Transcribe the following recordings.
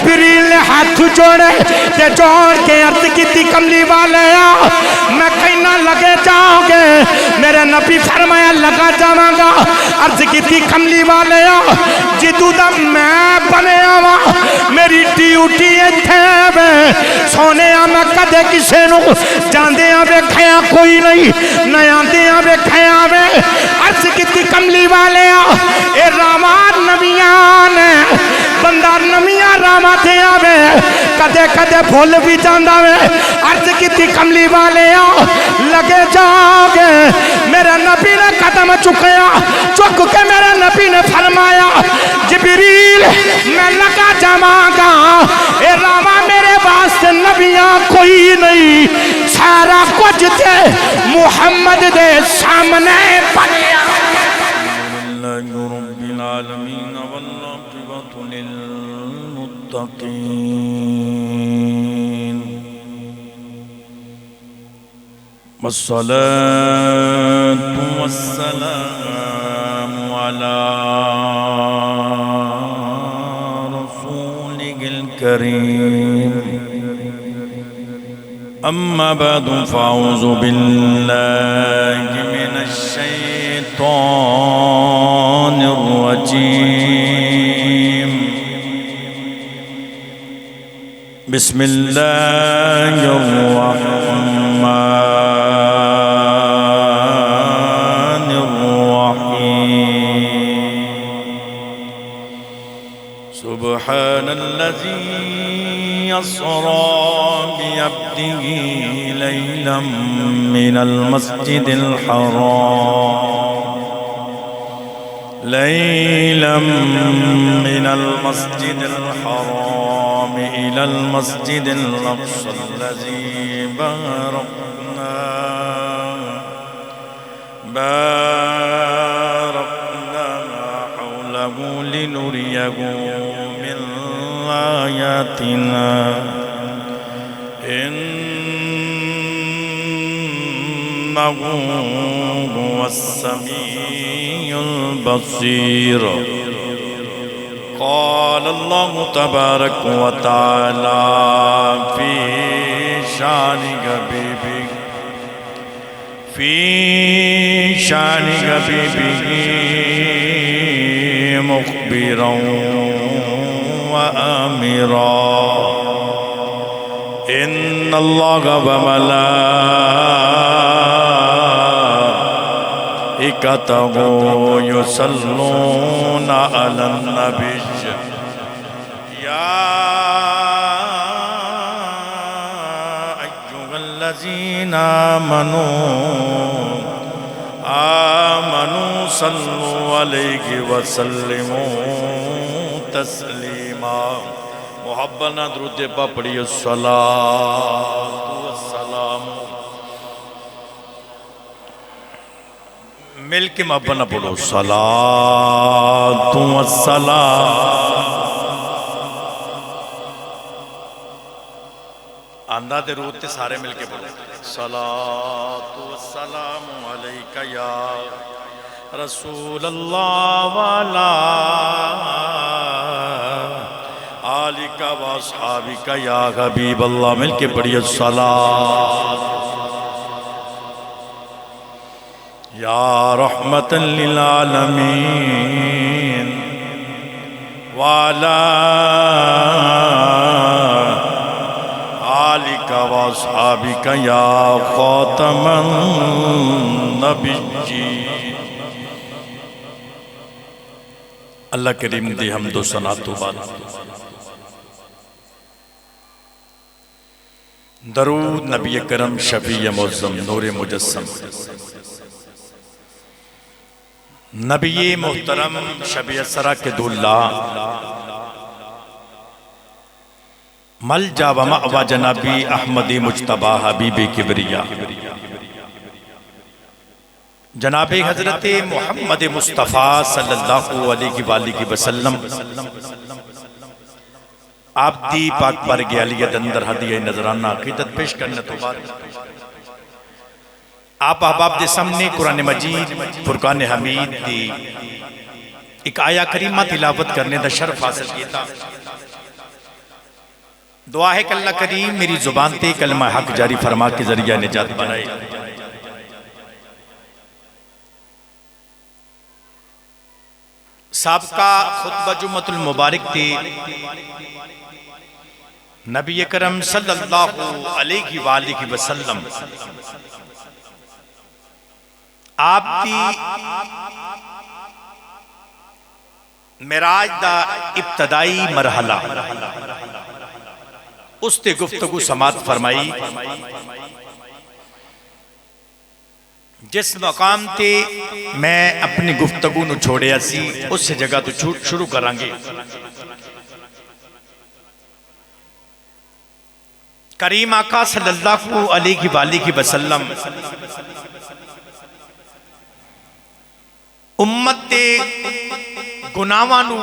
جبریل نے ہاتھ جوڑے تے جوڑ کے عرض کی تھی کملی والے میں کہنا لگے جاؤں گے میرے نبی فرمایا لگا جاؤں گا عرض کی تھی کملی والے جدو دا میں بنے آوا میری ڈیوٹی تھے بے سونے میں کدے کسے نو جاندے آوے کھیا کوئی نہیں نہ آندے آوے کھیا آوے عرض کی تھی کملی والے اے رامان نبیان بندہ نمیاں راما دے آوے کدے کدے بھول بھی جاندہ وے عرض کی تھی کملی والے لگے جاؤگے میرے نبی نے قدم چکیا چک کے میرے نبی نے فرمایا جبریل میں لگا جماگا اے راما میرے واسطے نبیاں کوئی نہیں سارا کچھ تھے محمد دے سامنے پڑیا لله رب العالمين والعاقبة للمتقين والصلاة والسلام على رسوله الكريم أما بعد فأعوذ بالله من الشيطان الرجيم بسم الله الرحمن الرحيم سبحان الذي يسرى بعبده ليلا من المسجد الحرام إلى المسجد الأقصى الذي باركنا حوله لنريه من آياتنا إنه هو السميع البصير قال الله تبارك وتعالى في شان حبيبه مخبرا وآمرا إن الله وملائكته يصلون على النبي يا أيها الذين آمنوا صلوا عليه وسلموا تسلیما محبنا درود پا پڑھی الصلاة والسلام مل کے محبنا پڑھو الصلاة والسلام آندہ دے روتے سارے مل کے پڑھو الصلاة والسلام علیکہ یا رسول اللہ والا آلکہ و اصحابکہ یا حبیب اللہ مل کے پڑھئے الصلاة یا رحمتا للعالمین والا آلکہ و اصحابکہ یا خاتم النبیین اللہ کریم دی حمد و ثنا تو بعد درود نبی کرم شفیع معظم نور مجسم نبی محترم شبیہ سرا کے دولہ مل جا و مأوى جنابی احمدی مجتبہ حبیب کبریہ جناب حضرت محمد مصطفیٰ صلی اللہ علیہ وآلہ وسلم آپ دی پاک بارگِ علیت اندر ہدیہ نظرانہ عقیدت پیش کرنے تو بعد آپ احباب دے سامنے قرآن مجید فرقان حمید دی ایک آیہ کریمہ تلاوت کرنے دا شرف حاصل کیتا دعا ہے کہ اللہ کریم میری زبان تے کلمہ حق جاری فرما کے ذریعہ نجات بنائے۔ سابقہ خطبہ جمعۃ المبارک تے نبی کرم صلی اللہ علیہ وآلہ وسلم آپ دی معراج دا ابتدائی مرحلہ اس تے گفتگو سماعت فرمائی، جس مقام تے میں اپنی گفتگو نو چھوڑیا سی اس جگہ تو شروع کرانگے۔ کریم آقا صلی اللہ علیہ وآلہ وسلم امت تے گناہاں نو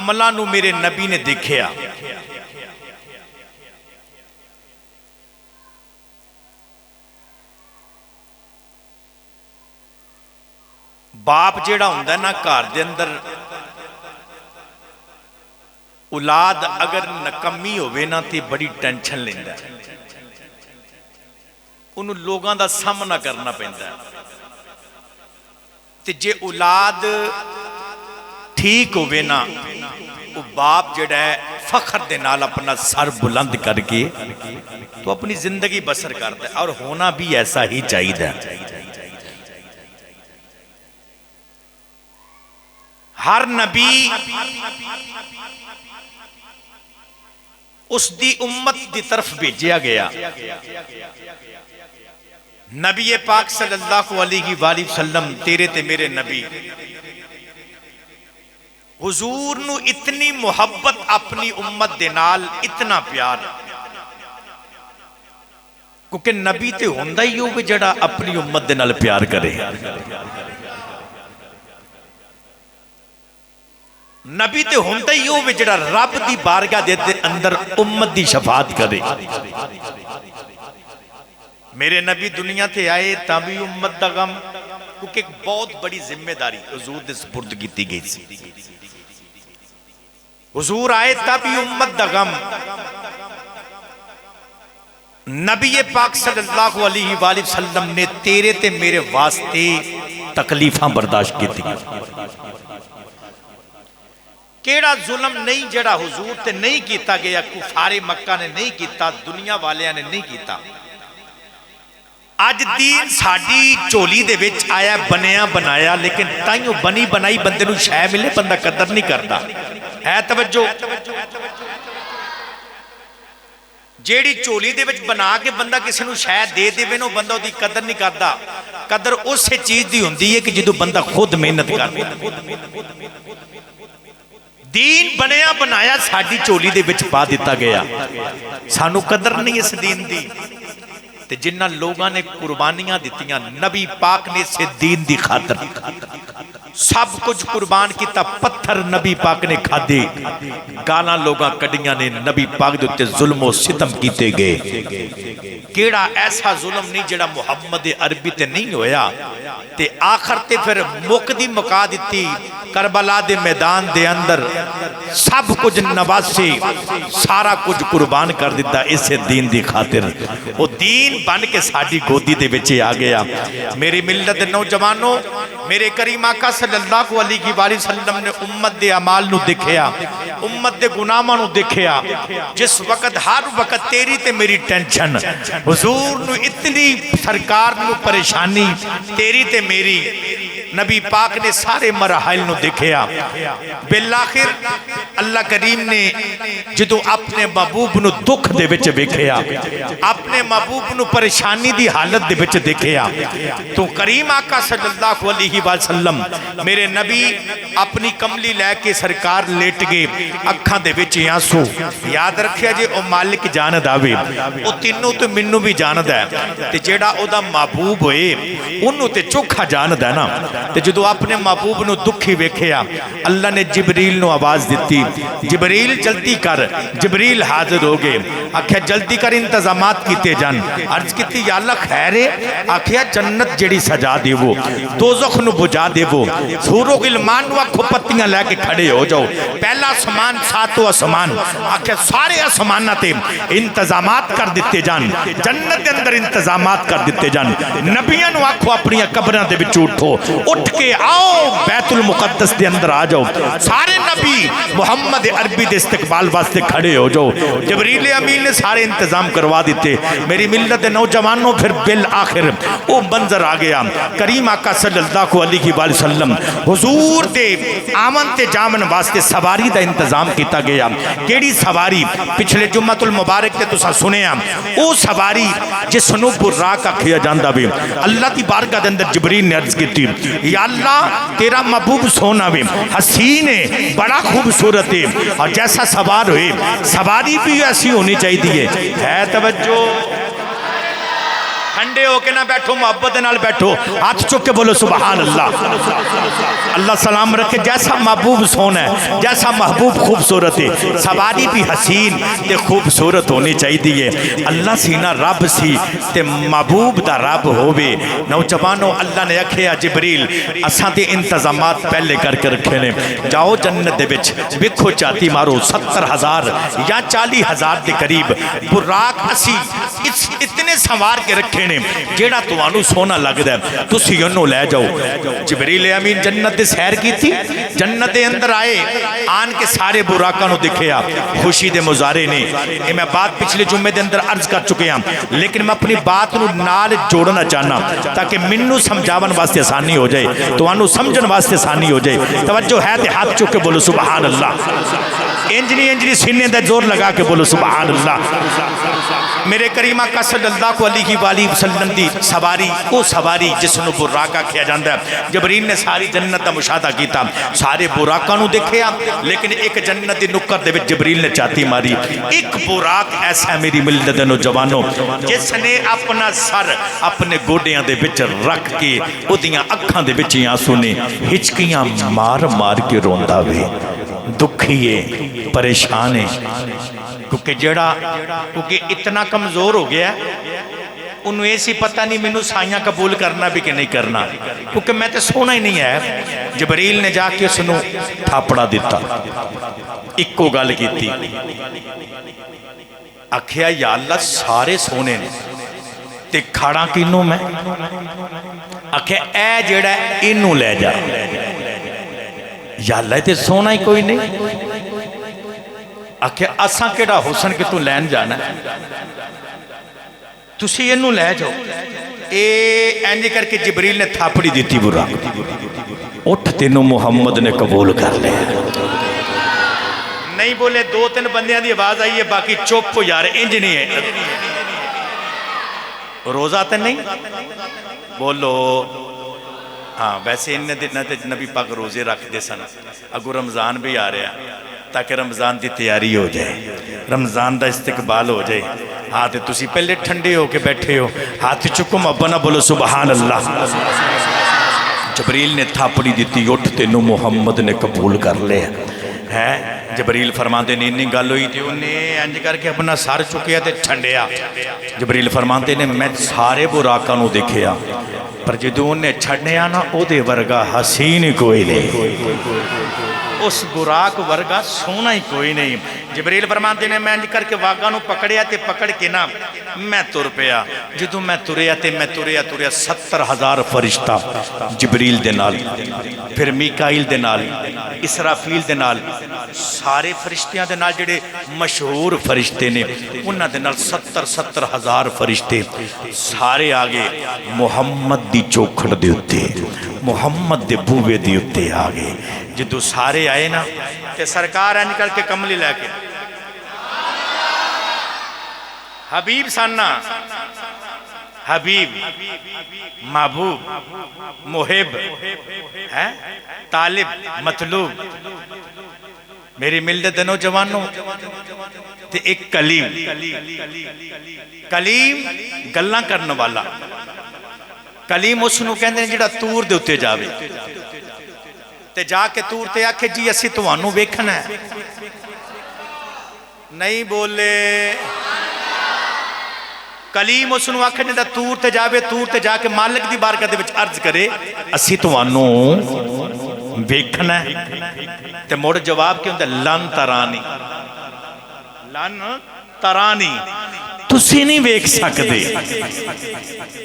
عملاں نو میرے نبی نے دیکھیا۔ باپ جیڑا ہوندا ہے نا گھر دے اندر، اولاد اگر نکمی ہوئے نا تے بڑی ٹینشن لیندا ہے، انہوں لوگاں دا سامنا کرنا پیندا ہے۔ تے جے اولاد ٹھیک ہوئے نا، وہ باپ جڑا ہے فخر دے نال اپنا سر بلند کر کے تو اپنی زندگی بسر کرتا ہے، اور ہونا بھی ایسا ہی چاہیے۔ ہر نبی اس دی امت دی طرف بھیجیا گیا۔ نبی پاک صلی اللہ علیہ وآلہ وسلم تیرے تے میرے نبی حضور نو اتنی محبت اپنی امت دے نال، اتنا پیار، کیونکہ نبی تے ہوندا ہی ہوگا جڑا اپنی امت دے نال پیار کرے۔ نبی تے ہوندا ہی ہوگا جڑا رب دی بارگاہ دے اندر امت دی شفاعت کرے۔ میرے نبی دنیا تے آئے تابی امت دا غم، کیونکہ ایک بہت بڑی ذمہ داری حضور دے سپرد کیتی گئی سی۔ حضور آئے تابی امت دا غم، نبی پاک صلی اللہ علیہ وآلہ وسلم نے تیرے تے میرے واسطے تکلیفاں برداشت کی تھی۔ کیڑا ظلم نہیں جڑا حضور تے نہیں کیتا گیا، کفار مکہ نے نہیں کیتا، دنیا والیاں نے نہیں کیتا۔ آج دین ساڑی چولی دے وچ آیا بنیا بنایا، لیکن تائیوں بنی بنائی بندے نو شے ملے بندہ قدر نہیں کرتا ہے۔ توجہ، جیڑی چولی دے وچ بنا کے بندہ کسی نو شے دے دے وے نو بندہ دی قدر نہیں کرتا۔ قدر اس چیز دی ہوندی ہے کہ جدو بندہ خود محنت کرتا۔ دین بنیا بنایا ساڑی چولی دے وچ پا دیتا گیا، سانو قدر نہیں اس دین دی۔ تے جنہ لوگاں نے قربانیاں دیتیاں، نبی پاک نے سے دین دی خاطر سب کچھ قربان کیتا، پتھر نبی پاک نے کھا دے، گالاں لوگاں کڑیاں نے نبی پاک دے تے ظلم و ستم کیتے گئے۔ کیڑا ایسا ظلم نہیں جڑا محمد عربی تے نہیں ہویا، تے آخر تے پھر مقدی مکا دیتی کربلا دے میدان دے اندر، سب کچھ نواسے، سارا کچھ قربان کر دیتا اسے دین دی خاطر۔ وہ دین بن کے ساڑی گودی دے بچے آ گیا۔ میری ملت نوجوانوں، میرے کریم آقا صلی اللہ علیہ وآلہ وسلم نے امت دے اعمال نو دیکھیا، امت دے گناہاں نو دیکھیا۔ جس وقت ہر وقت تیری تے میری ٹینشن، حضور نو اتنی سرکار نو پریشانی، تیری تے میری، نبی پاک نے سارے مراحل نو دیکھیا۔ بالآخر اللہ کریم نے جدو اپنے محبوب نو دکھ دے وچ دیکھیا، اپنے محبوب نو پریشانی دی حالت دے وچ دیکھیا، تو کریم آقا صلی اللہ علیہ وسلم میرے نبی اپنی کملی لے کے سرکار لیٹ گئے، اکھاں دے وچ آنسو۔ یاد رکھیا جے او مالک جاند آوے، او تینوں تو منوں بھی جاند ہے، تے جیڑا او دا محبوب ہوئے انہوں تے چوکھا جاند ہے نا۔ تے جدو اپنے محبوب نو دکھی ویکھیا اللہ نے جبریل نو آواز دیتی جبریل جلدی کر جبریل حاضر ہو گئے آکھیا جلدی کر انتظامات کیتے جان عرض کیتی یا اللہ خیر ہے آکھیا جنت جڑی سجا دے وہ دوزخ نو بجا دے وہ سورو غلمان نو آکھو پتیاں لے کے کھڑے ہو جاؤ پہلا آسمان ساتو آسمان آکھیا سارے آسماناتے انتظامات کر دیتے جان جنت دے اندر انتظامات کر دیتے جان نبیاں نو آکھو اپنی قبراں دے وچ اٹھو اٹھ کے آؤ بیت المقدس دے اندر آ جاؤ سارے نبی محمد عربی دے استقبال واسطے کھڑے ہو جاؤ جبریل امین نے سارے انتظام کروا دیتے میری ملت نوجوانوں پھر بالآخر وہ منظر آ گیا کریم آقا صلی اللہ علیہ وآلہ وسلم حضور دے آمن تے جامن واسطے سواری دا انتظام کیتا گیا کیڑی سواری پچھلے جمعۃ المبارک تے تساں سنیا او سواری جس نو براق آکھیا جاندا وے اللہ دی بارگاہ دے اندر جبریل نے عرض کیتی یا اللہ تیرا محبوب سونا وے حسین ہے بڑا خوبصورت ہے اور جیسا سوار ہوئے سواری بھی ایسی ہونی چاہیے ہے توجہ ٹھنڈے ہو کے نہ بیٹھو محبت نال بیٹھو ہاتھ چک کے بولو سبحان اللہ اللہ سلام رکھے جیسا محبوب سونا ہے جیسا محبوب خوبصورت ہے سواری بھی حسین تے خوبصورت ہونی چاہیے اللہ سینہ رب سی تے محبوب دا رب ہووے نوجوانوں اللہ نے آکھیا جبریل اساں تے انتظامات پہلے کر کے رکھے نے جاؤ جنت دے وچ ویکھو چاتی مارو 70,000 یا 40,000 دے قریب براق اسی اتنے سوار کے رکھے نے جیڑا توانو سونا لگدا ہے تسی انہوں لے جاؤ جبریل امین جنت دے سیر کی تھی جنت دے اندر آئے آن کے سارے براقاں نو دکھیا خوشی دے مظاہرے نے یہ میں بات پچھلے جمعے دے اندر عرض کر چکے ہیں لیکن میں اپنی بات نو نال جوڑنا چاہنا تاکہ منو سمجھاون واسطے آسانی ہو جائے توانو سمجھن واسطے آسانی ہو جائے توجہ ہے تے ہاتھ چک کے بولو سبحان اللہ انجنی سینے دے زور لگا کے بولو سبحان اللہ میرے کریم آقا صلی اللہ علیہ وآلہ وسلم دی سواری وہ سواری جس نو براقہ کیا جاندہ ہے جبریل نے ساری جنت دا مشاہدہ کیتا سارے براقہ نو دیکھیا لیکن ایک جنت دی نکر دے وچ جبریل نے چاہتی ماری ایک براق ایسا میری ملت نوجوانوں جس نے اپنا سر اپنے گوڑیاں دے وچ رکھ کے اودیاں اکھاں دے وچ آنسو نے ہچکیاں مار مار کے روندا وے دکھیے پریشانے کیونکہ اتنا کمزور ہو گیا انہوں ایسی پتہ نہیں میں نے سائیاں قبول کرنا بھی کہ نہیں کرنا کیونکہ میں تے سونا ہی نہیں ہے جبریل نے جا کے سنو تھاپڑا دیتا ایک کو گال کی تھی آکھیا یا اللہ سارے سونے نے تے کھاڑا کینوں میں آکھیا اے جیڑا انہوں لے جا یا اللہ تے سونا ہی کوئی نہیں آکھے اساں کیڑا حسن کہ تو لین جانا ہے تسی انہوں لے جاؤ اینجے کر کے جبریل نے تھاپڑی دیتی برا اٹھ تینوں محمد نے قبول کر لے نہیں بولے 2-3 بندیاں دی آواز آئی ہے باقی چوپ ہو یار انج نہیں ہے روزہ تے نہیں بولو ہاں ویسے نبی پاک روزے رکھ دے سن اگو رمضان بھی آ رہا ہے تاکہ رمضان دی تیاری ہو جائے رمضان دا استقبال ہو جائے ہاتھ تسی پہلے ٹھنڈے ہو کے بیٹھے ہو ہاتھ چکو مبنا بولو سبحان اللہ جبریل نے تھاپڑی دیتی اٹھ تینوں محمد نے قبول کر لے ہے جبریل فرماندے نے نہیں گل ہوئی تھی انہیں انج کر کے اپنا سر چکیا تے ٹھنڈیا جبریل فرماندے نے میں سارے براقاں نو دیکھیا پر جدوں انہیں چھڑنیا نا او دے ورگا حسین کوئی نہیں اس براق ورگا سونا ہی کوئی نہیں جبریل فرماندے نے میں انج کر کے واگاں نو پکڑیا تے پکڑ کے نا میں تر پیا جدوں میں تریا تے میں تریا 70,000 فرشتہ جبریل دے نال پھر میکائیل دے نال اسرافیل دے نال سارے فرشتیاں دے نال جڑے مشہور فرشتے نے انہاں دے نال 70,000 فرشتے سارے آگے محمد دی چوکھڑ دے اتے محمد دے بوے دے اتے آگے جدو سارے آئے نا تے سرکار ہے نکل کے کملی لے کے حبیب ساننا حبیب محبوب محب طالب مطلوب میری ملت نوجوانوں تے ایک کلیم گلاں کرنے والا کلیم اس نو کہندے جڑا تور دے اتے جاوے تے جا کے تور تے آکھے جی اسی تانوں ویکھنا ہے نہیں بولے کلیم اس نو آکھے جڑا تور تے جاوے تور تے جا کے مالک دی بارگاہ دے وچ عرض کرے اسی تانوں ویکھنا ہے تے مڑ جواب کیوں دے لن ترانی لن ترانی تسی نہیں ویکھ سکدے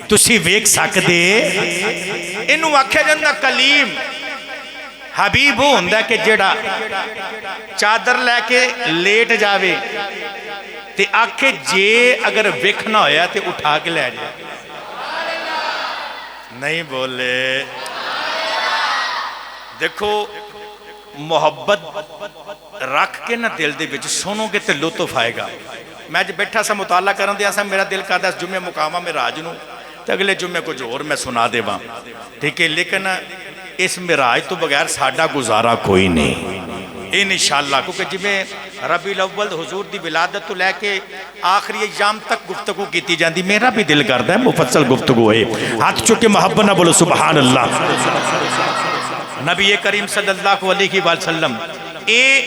تسی ویکھ سکدے انہوں آکھیا جاندہ کلیم حبیب ہوندا کہ جڑا چادر لے کے لیٹ جاوے تے آکھے جے اگر ویکھنا ہویا تے اٹھا کے لے جائے نہیں بولے دیکھو محبت رکھ کے نہ دل دے وچ سنو گے تے لطف آئے گا میں جو بیٹھا سا مطالعہ کرن دیا سا میرا دل کرتا ہے جمعہ مقامہ میں راج نو تے اگلے جمعہ کچھ اور میں سنا دے وہاں ٹھیک ہے لیکن اس مراج تو بغیر ساڈا گزارا کوئی نہیں انشاءاللہ کیونکہ جمعہ ربیع الاول حضور دی ولادت تو لے کے آخری ایام تک گفتگو کیتی جاندی میرا بھی دل کرتا ہے مفصل گفتگو ہے ہاتھ چکے محبت نہ بولو سبحان اللہ نبی کریم صلی اللہ علیہ وسلم اے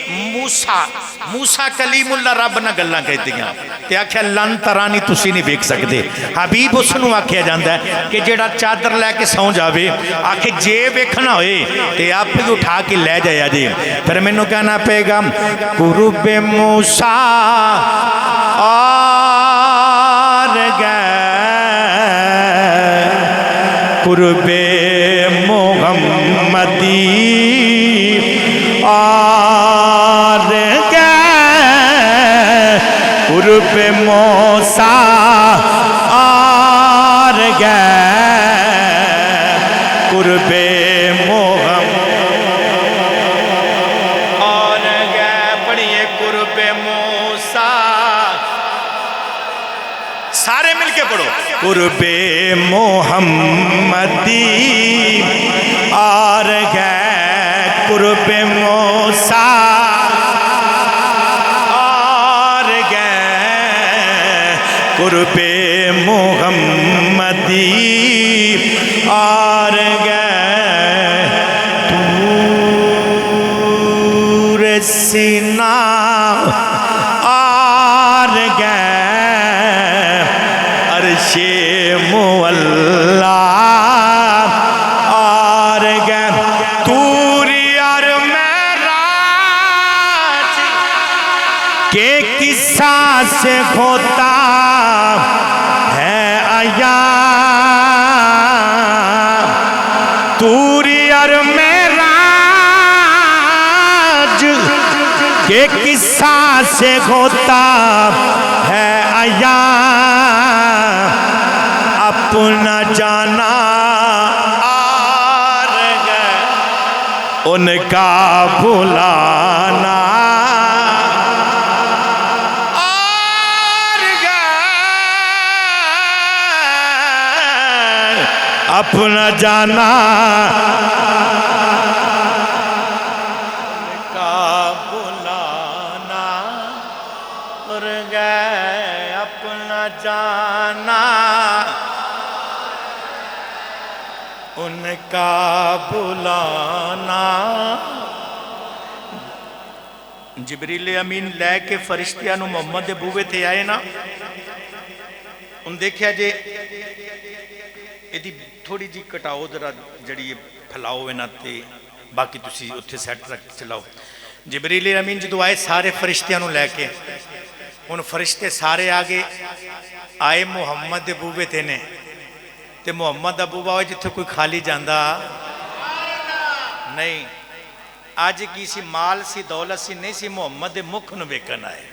موسیٰ کلیم اللہ رب نہ گلہ کہتے ہیں تے آکھیا لن ترانی تسی نہیں بیک سکتے حبیب اس نو آکھیا جاندہ ہے کہ جیڑا چادر لے کے سوں جاوے آکھے جے بیکھنا ہوئے تے آپ بھی اٹھا کے لے جایا جے پھر میں نو کہنا پے گا قرب موسیٰ آر گئے قرب محمدی آر گئے قرب موسیٰ آر گئے قرب محمد آر گئے پڑھئے قرب موسیٰ سارے مل کے پڑھو قرب محمدی آر گئے قرب موسیٰ آر گئے قرب محمدی آر گئے طور سینا آر گئے عرش مولا آر گئے کہ قصہ سے ہوتا ہے آیا توری اور معراج کہ قصہ سے ہوتا ہے آیا اپنا جانا آر گئے ان کا بھلانا اپنا جانا کا بلانا اور گئے اپنا جانا ان کا بلانا جبریل امین لے کے فرشتیاں نو محمد دے بوئے تھے آئے نا ان دیکھیا جے ایدی تھوڑی جی کٹاؤ ذرا جڑی پھلاؤ ہے نا تے باقی تسی اتھے سیٹ رکھ چلاؤ جبریل امین جدو آئے سارے فرشتیاں نو لے کے ان فرشتے سارے آگے آئے محمد ابوبے تھے نے تے محمد ابوبہ ہوئے جتھے کوئی خالی جاندہ نہیں آج کسی مال سی دولت سی نہیں سی محمد مکھ نو ویکن آئے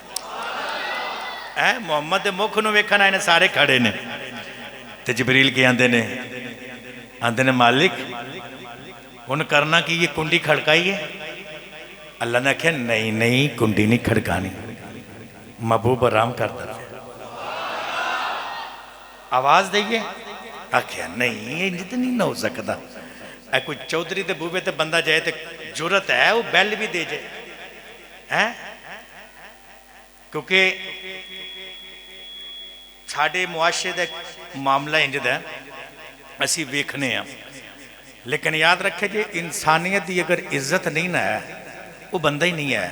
محمد مکھ نو ویکن آئے نے سارے کھڑے نے تے جبریل کے آندے نے مالک ان کرنا کہ یہ کنڈی کھڑکائی ہے اللہ نے کہا نہیں کنڈی نہیں کھڑکانی محبوب آرام کرتا آواز دئیے آکھیا نہیں یہ جتنی نہ ہو سکتا اے کوئی چودری تے بوبے تے بندہ جائے تے جرت ہے وہ بیل بھی دے جائے کیونکہ ساڑھے معاشرے دا معاملہ انجد ہے اسی ویکھنے ہیں، لیکن یاد رکھے جی انسانیت دی اگر عزت نہیں نہ ہے وہ بندہ ہی نہیں ہے۔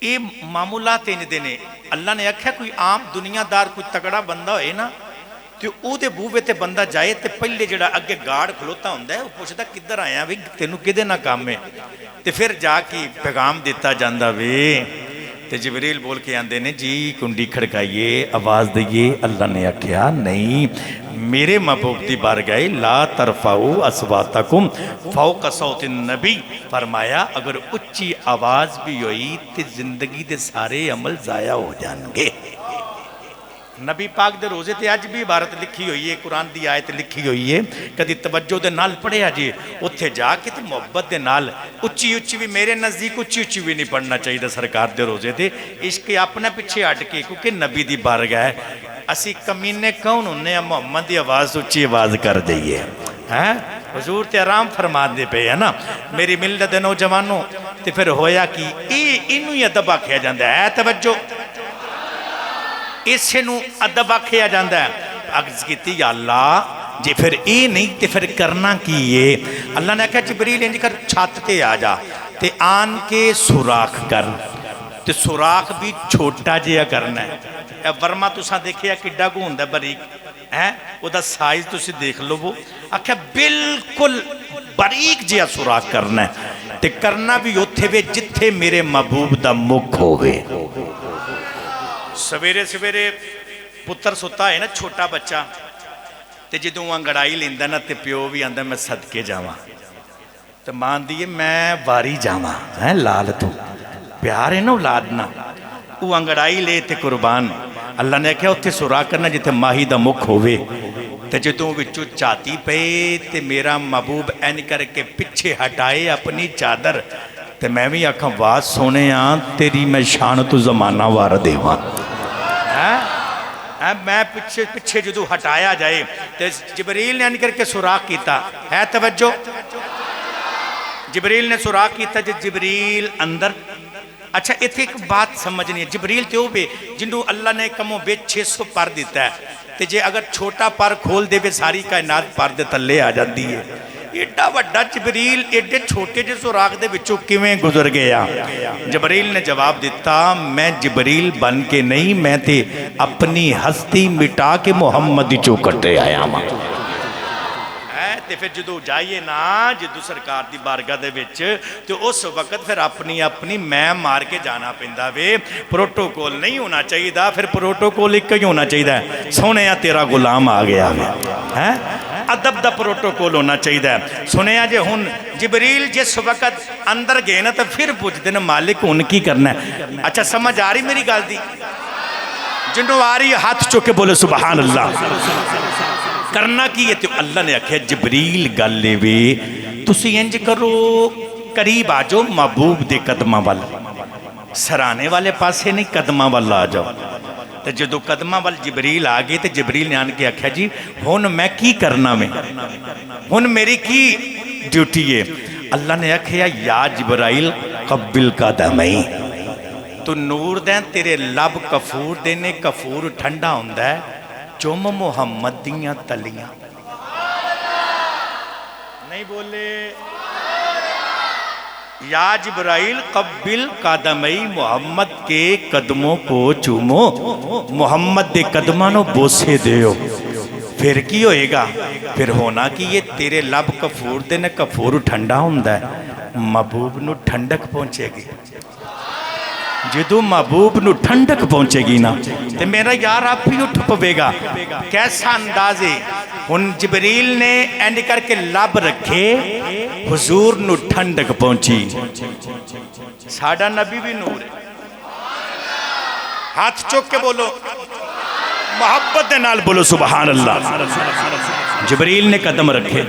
یہ معمولات انج دے نے۔ اللہ نے آکھیا کوئی عام دنیا دار کوئی تگڑا بندہ ہوئے نا تو او دے بوے تے بندہ جائے تے پہلے جڑا اگے گاڑ کھلوتا ہوندہ ہے وہ پوچھتا کدھر آیا بھی تینوں کدے نہ کام میں، تے پھر جا کے پیغام دیتا جاندہ وے تے جبریل بول کے آندے نے جی کنڈی کھڑکائیے آواز دئیے۔ اللہ نے آکھیا نہیں، میرے محبوب دی بارگاہ لا ترفعوا اصواتکم فوق صوت النبی، فرمایا اگر اچھی آواز بھی ہوئی تے زندگی دے سارے عمل ضائع ہو جانگے۔ نبی پاک دے روزے تے آج بھی عبارت لکھی ہوئی ہے، قرآن دی آیت لکھی ہوئی ہے، کدی توجہ دے نال پڑھے آجے اتھے جا کے تے محبت دے نال اچھی بھی میرے نزدیک اچھی بھی نہیں پڑھنا چاہیے سرکار دے روزے تے، عشق اپنے پیچھے ہٹ کے، کیونکہ نبی دی بارگاہ ہے۔ اسی کمینے کون ہونے ہیں محمد دی آواز اچھی آواز کر دئیے، حضور تے آرام فرما دے پہ ہے نا۔ میری ملت دے نوجوانوں تے پھر ہویا کی انہوں ہی ادب آکھیا جاندہ ہے، توجہ اسے نو ادب آکھیا جاندہ ہے۔ عرض کیتی یا اللہ جی پھر اے نہیں تے پھر کرنا کی یہ؟ اللہ نے کہا جبریل انج کر چھت تے آ جا تے آن کے سوراخ کر، تے سوراخ بھی چھوٹا جیا کرنا ہے۔ اے ورما تسا دیکھیا کڈا کو ہوندہ باریک ہے، وہ دا سائز تسی دیکھ لو وہ آکھا بالکل باریک جیا سوراخ کرنا ہے، تے کرنا بھی اتھے وے جتھے میرے محبوب دا مکھ ہوئے۔ سویرے سویرے پتر ستا ہے نا چھوٹا بچہ تے جدوں انگڑائی لیندہ نا تے پیو بھی آندہ میں صدقے جاواں تے مان دیئے میں واری جاواں لال تو پیار ہے نا اولادنا، وہ انگڑائی لے تے قربان۔ اللہ نے کہا اتھے سورا کرنا جتے ماہی دا مکھ ہوئے تے جدوں وچو چاہتی پہ تے میرا محبوب این کر کے پچھے ہٹائے اپنی چادر تے میں بھی آکھاں واہ سونے آن تیری میں شان تو زمانہ وار دیواں۔ میں پچھے جدو ہٹایا جائے تے جبریل نے ان کر کے سوراخ کیتا ہے، توجہ جبریل نے سوراخ کیتا جبریل اندر۔ اچھا اتھے ایک بات سمجھنی ہے، جبریل تے ہو بے جنہوں اللہ نے کموں بے 600 پر دیتا ہے تے جے اگر چھوٹا پر کھول دے بے ساری کائنات پر دے تلے آ جاندی ہے۔ ایڈا وڈا جبریل ایڈے چھوٹے جے سوراخ دے بچوں کیویں گزر گیا؟ جبریل نے جواب دیتا میں جبریل بن کے نہیں، میں تے اپنی ہستی مٹا کے محمد چوکٹے آیا ماں۔ تے پھر جدو جائیے نا جدو سرکار دی بارگاہ دے وچ تو اس وقت پھر اپنی میں مار کے جانا پیندا وے۔ پروٹوکول نہیں ہونا چاہیے دا، پھر پروٹوکول ایک ہی ہونا چاہیے دا، سنیا تیرا غلام آ گیا ہے، ادب دا پروٹوکول ہونا چاہیے دا۔ سنیا جے ہن جبریل جس وقت اندر گئے نا تو پھر پوچھ دینا مالک ان کی کرنا ہے۔ اچھا سمجھ آ رہی میری گال دی؟ جنہوں آ رہی ہاتھ چوکے بولے سبحان اللہ۔ کرنا کی ہے تو اللہ نے آکھیا جبریل گل لے وے تسی انج کرو قریب آجو محبوب دے قدمہ وال، سرانے والے پاسے نہیں قدمہ وال آ جاؤ۔ تو جدو قدمہ وال جبریل آگے تو جبریل نے آن کے آکھیا جی ہون میں کی کرنا میں، ہون میری کی ڈیوٹی ہے؟ اللہ نے آکھیا یا جبرائیل قبل قدمئی، تو نور دیں تیرے لب کفور دینے، کفور ٹھنڈا ہوندہ ہے چوم محمد دیاں تلیاں۔ نہیں بولے یا جبرائیل قبل قدمئی، محمد کے قدموں کو چومو، محمد دے قدمانوں بوسے دیو، پھر کی ہوئے گا؟ پھر ہونا کہ یہ تیرے لب کفور دینے، کفور ٹھنڈا ہوندہ ہے، محبوب نو ٹھنڈک پہنچے گی۔ جدو محبوب نو ٹھنڈک پہنچے گی نا تو میرا یار آپ بھی اٹھ پوے گا۔ کیسا اندازے ان جبریل نے اینڈ کر کے لب رکھے، حضور نو ٹھنڈک پہنچی۔ ساڑھا نبی بھی نور ہے، ہاتھ چوک کے بولو محبت دے نال بولو سبحان اللہ۔ جبریل نے قدم رکھے،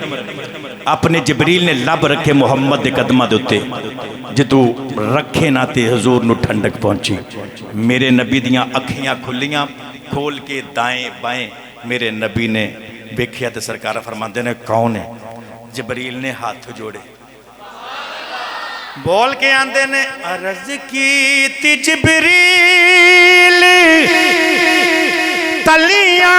اپنے جبریل نے لب رکھے محمد دے قدمہ دوتے، جدو رکھے نہ تے حضور نو ٹھنڈک پہنچی۔ میرے نبی دیاں اکھیاں کھلیاں، کھول کے دائیں بائیں میرے نبی نے بیکھیا تے سرکار فرماندے نے کون ہے؟ جبریل نے ہاتھ جوڑے، بول کے آندے نے عرض کی تی جبریل تلیاں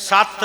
7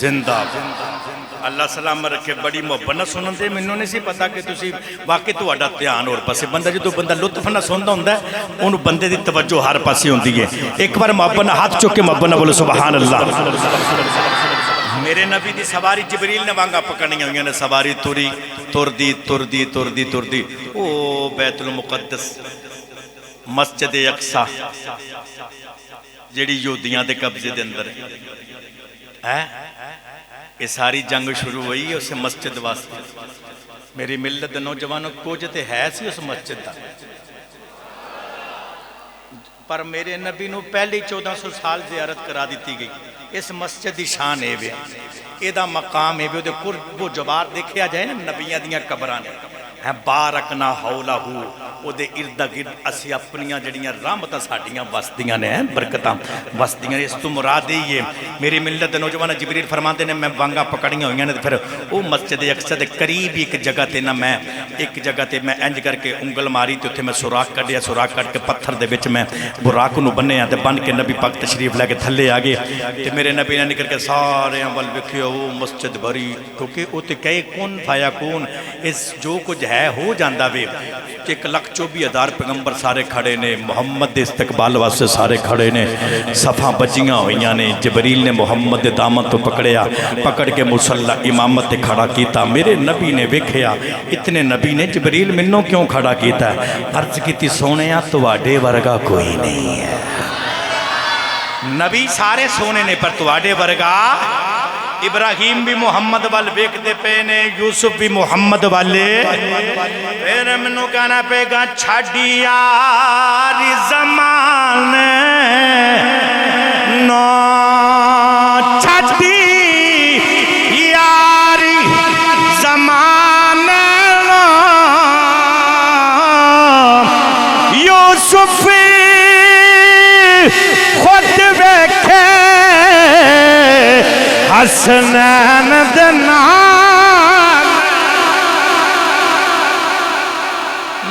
زندہ اللہ سلام رکھے. بڑی محبت نہ سنن دے. مینوں نہیں سی پتا کہ تسی واقعی تہاڈا دھیان اور پاسے بندہ جدوں بندہ لطف نہ سندا ہوندا ہے اونوں بندے دی توجہ ہر پاسے ہوندی ہے. ایک بار محبت نہ ہاتھ چک کے محبت نہ بولو سبحان اللہ. میرے نبی دی سواری جبریل نے وانگا پکڑنیاں ہوئیاں نے. سواری توری تردی او بیت المقدس مسجد اقصی جیڑی یہودیاں دے قبضے دے اندر ہے. یہ ساری جنگ شروع ہوئی ہے اس مسجد واسطے. میری ملت نوجوانوں کچھ تے ہے سی اس مسجد دا, پر میرے نبی نو پہلی 1400 سال زیارت کرا دیتی گئی. اس مسجد دی شان ہے وے, اے دا مقام ہے وے, دے قرب و جوار دیکھیا جائے نا نبیاں دیاں قبراں نے ہیں بارکنا حولہ او دے ارد گرد اسی اپنیاں جڑیاں رحمتاں ساڈیاں وسدیاں نے برکتاں وسدیاں. اس تو مراد یہ میری ملت نوجوان جبریل فرماندے نے میں وانگا پکڑیاں ہوئیاں نے. پھر او مسجد اقصی دے قریب ایک جگہ تے نہ میں ایک جگہ تے میں انج کر کے انگل ماری تے اوتھے میں سوراخ کڈیا. سوراخ کڈ کے پتھر دے وچ میں براق نو بنیا تے بن کے نبی پاک تشریف لے کے تھلے آ گئے. تے میرے نبی نے نکل کے سارے ول ویکھیا او مسجد بھری, کیونکہ او تے کہے کون فایا کون اس جو کچھ ہے ہو جاندا وے. 1,24,000 پیغمبر سارے کھڑے نے, محمد دے استقبال واسطے سارے کھڑے نے. صفاں بجیاں ہوئیاں نے. جبریل نے محمد دے دامن تو پکڑیا, پکڑ کے مصلی امامت تے کھڑا کیتا. میرے نبی نے ویکھیا اتنے نبی نے جبریل منوں کیوں کھڑا کیتا ہے. عرض کیتی سونیا تواڈے ورگا کوئی نہیں ہے. نبی سارے سونے نے پر تواڈے ورگا. ابراہیم بھی محمد وال ویکھدے پے نے, یوسف بھی محمد والے. پھر منوں کہنا پے گا چھڈی یاری زمانے نو, چھڈی یاری زمانے نو, یوسف خود ویکھے حسنین دے نال.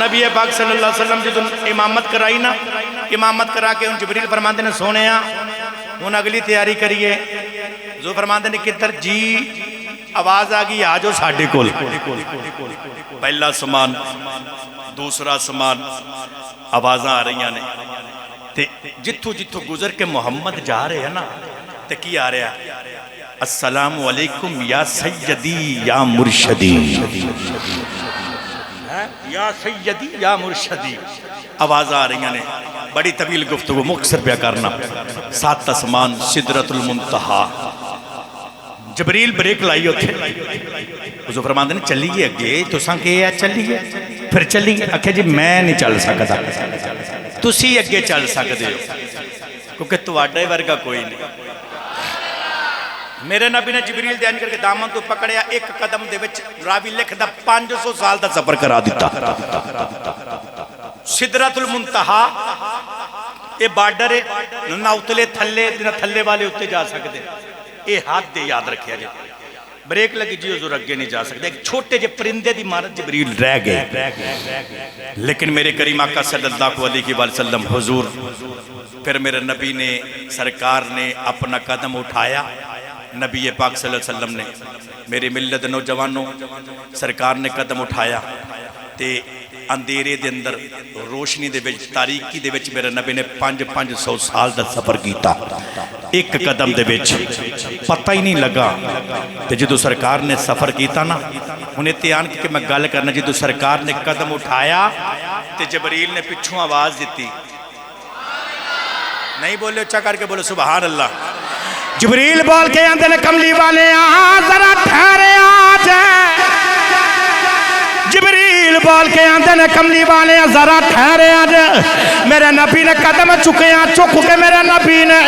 نبی پاک صلی اللہ علیہ وسلم جدوں امامت کرائی نا, امامت کرا کے ان جبریل فرماندے نے سونے ہن اگلی تیاری کریے. جو فرماندے نے کدھر جی آواز آ گئی آجو ساڈے کول. پہلا سمان دوسرا سمان آوازاں آ رہی نے. تے جتھوں جتھوں گزر کے محمد جا رہے ہیں نا تے کی آ رہا ہے السلام علیکم یا سیدی یا مرشدی, یا سیدی یا مرشدی آواز آ رہی ہیں. بڑی طویل گفتگو مختصر پیا کرنا. 7 آسمان سدرۃ المنتہا. جبریل بریک لائی ہوتے حضور فرماندے نے چلیے اگے. تساں کہ ہے چلیے, پھر چلیے. آکھے جی میں نہیں چل سکتا, تسی اگے چل سکتے ہو کیونکہ تواڈے ورگا کوئی نہیں. میرے نبی نے جبریل دے انج کر کے دامن تو پکڑیا. ایک قدم دے وچ راوی لکھدا 500 سال دا سفر کرا دیتا. سدرۃ المنتہا اے بارڈر ہے, نہ اتلے تھلے نہ تھلے والے اتنے جا سکتے. اے ہاتھ دے یاد رکھیا جائے. بریک لگی جی حضور اگے نہیں جا سکتے. ایک چھوٹے جے پرندے دی مانند جبریل رہ گئے. لیکن میرے کریم آقا صلی اللہ علیہ وسلم حضور پھر میرے نبی نے سرکار نے اپنا قدم اٹھایا. نبی پاک صلی اللہ علیہ وسلم نے میری ملت نوجوانوں سرکار نے قدم اٹھایا تے اندھیرے دے اندر روشنی دے وچ تاریکی دے وچ میرے نبی نے 500 سال دا سفر کیتا. ایک قدم دے وچ پتہ ہی نہیں لگا. تے جدو سرکار نے سفر کیتا نا انہیں تیان کہ میں گل کرنا, جدو سرکار نے قدم اٹھایا تے جبریل نے پچھوں آواز دیتی. نہیں بولے اچھا کر کے بولے سبحان اللہ. جبریل بول کے آندے نے کملی والے ذرا ٹھہرے آ جائے. جبریل بول کے آندے نے کملی والے ذرا ٹھہرے آ جائے. میرے نبی نے قدم چکیا, چک کے میرے نبی نے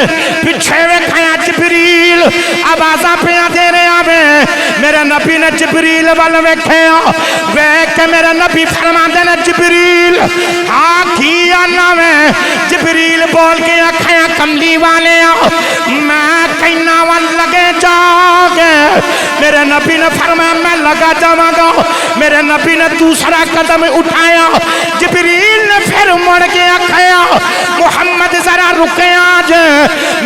پیچھے ویکھیا. جبریل آوازاں پیا دے رہے آویں. میرے نبی نے جبریل وال ویکھیا, ویکھ کے میرے نبی فرماندے نے جبریل ہاں کی آنا میں. جبریل بول کے آکھیا کملی والے میں کہنا وال لگے جاؤ گے. میرے نبی نے فرمایا میں لگا جاواں گا. میرے نبی نے دوسرا قدم اٹھایا. جبریل نے پھر مڑ کے آکھیا محمد ذرا رکے آج.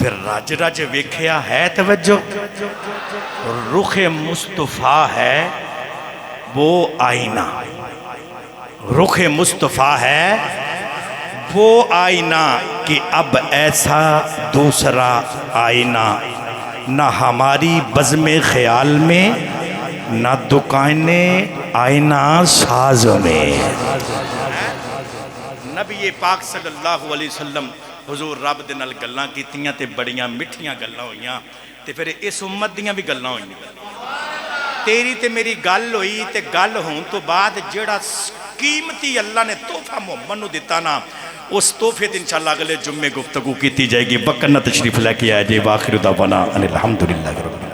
پھر رج رج ویکھیا ہے توجہ رخ مصطفیٰ ہے وہ آئینہ رخ مصطفیٰ ہے وہ آئینہ کہ اب ایسا دوسرا آئینہ نہ ہماری بزم خیال میں نہ دکان آئینہ ساز میں نبی پاک صلی اللہ علیہ وسلم حضور رب دے نال گلاں کیتیاں تے بڑیاں مٹھیاں گلاں ہوئیاں تے پھر اس امت دیاں بھی گلاں ہوئیاں تیری تے میری گل ہوئی تے گل ہون تو بعد جڑا قیمتی اللہ نے تحفہ محمد نو دیتا نا اس تحفے تے انشاءاللہ اگلے جمعے گفتگو کیتی جائے گی وقت نہ تشریف لے کے آئے جے واخر دعوانا ان الحمدللہ رب